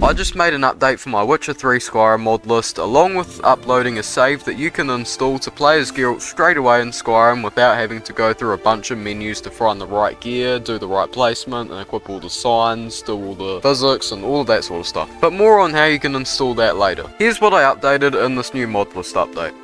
I just made an update for my Witcher 3 Skyrim mod list, along with uploading a save that you can install to play as Geralt straight away in Skyrim without having to go through a bunch of menus to find the right gear, do the right placement, and equip all the signs, do all the physics, and all of that sort of stuff. But more on how you can install that later. Here's what I updated in this new mod list update.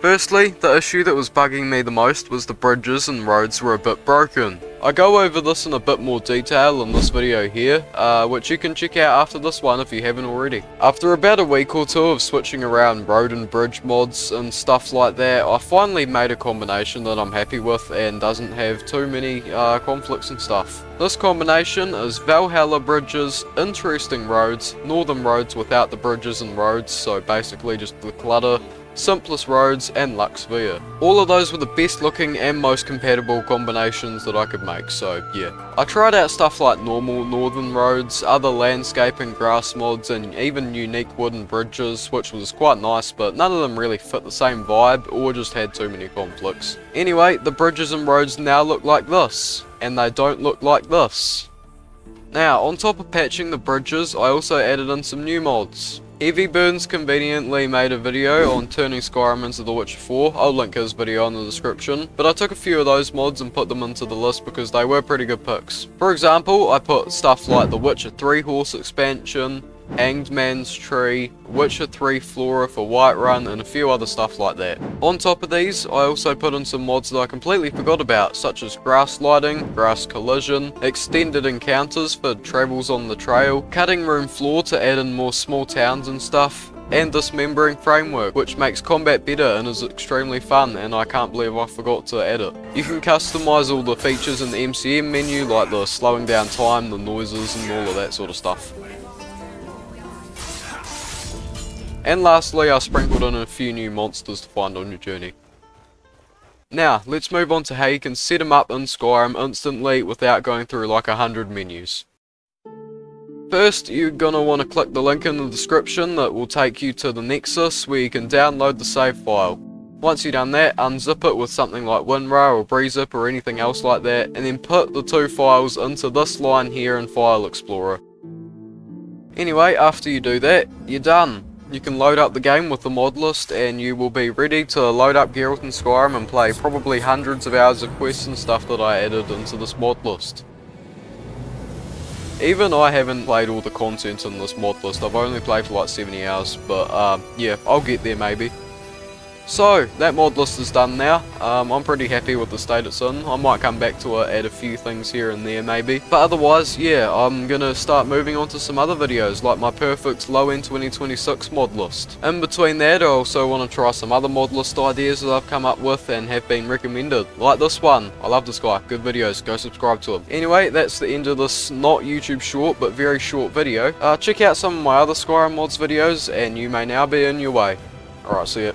Firstly, the issue that was bugging me the most was the bridges and roads were a bit broken. I go over this in a bit more detail in this video here, which you can check out after this one if you haven't already. After about a week or two of switching around road and bridge mods and stuff like that, I finally made a combination that I'm happy with and doesn't have too many conflicts and stuff. This combination is Valhalla bridges, interesting roads, northern roads without the bridges and roads, so basically just the clutter, simplest roads, and Lux Via. All of those were the best looking and most compatible combinations that I could make, so yeah. I tried out stuff like normal northern roads, other landscape and grass mods, and even unique wooden bridges, which was quite nice, but none of them really fit the same vibe or just had too many conflicts. Anyway, the bridges and roads now look like this, and they don't look like this. Now, on top of patching the bridges, I also added in some new mods. Heavy Burns conveniently made a video on turning Skyrim into The Witcher 4, I'll link his video in the description, but I took a few of those mods and put them into the list because they were pretty good picks. For example, I put stuff like the Witcher 3 horse expansion, Hanged Man's Tree, Witcher 3 Flora for Whiterun, and a few other stuff like that. On top of these, I also put in some mods that I completely forgot about, such as grass lighting, grass collision, extended encounters for travels on the trail, cutting room floor to add in more small towns and stuff, and dismembering framework, which makes combat better and is extremely fun, and I can't believe I forgot to add it. You can customize all the features in the MCM menu, like the slowing down time, the noises, and all of that sort of stuff. And lastly, I sprinkled in a few new monsters to find on your journey. Now, let's move on to how you can set them up in Skyrim instantly without going through like 100 menus. First, you're going to want to click the link in the description that will take you to the Nexus where you can download the save file. Once you've done that, unzip it with something like WinRAR or BreeZip or anything else like that, and then put the two files into this line here in File Explorer. Anyway, after you do that, you're done. You can load up the game with the mod list and you will be ready to load up Geralt in Skyrim and play probably hundreds of hours of quests and stuff that I added into this mod list. Even I haven't played all the content in this mod list, I've only played for like 70 hours, but yeah, I'll get there maybe. So, that mod list is done now. I'm pretty happy with the state it's in. I might come back to it, add a few things here and there maybe. But otherwise, yeah, I'm gonna start moving on to some other videos, like my perfect Low End 2026 mod list. In between that, I also want to try some other mod list ideas that I've come up with and have been recommended. Like this one. I love this guy. Good videos. Go subscribe to him. Anyway, that's the end of this not YouTube short, but very short video. Check out some of my other Skyrim mods videos, and you may now be in your way. Alright, see ya.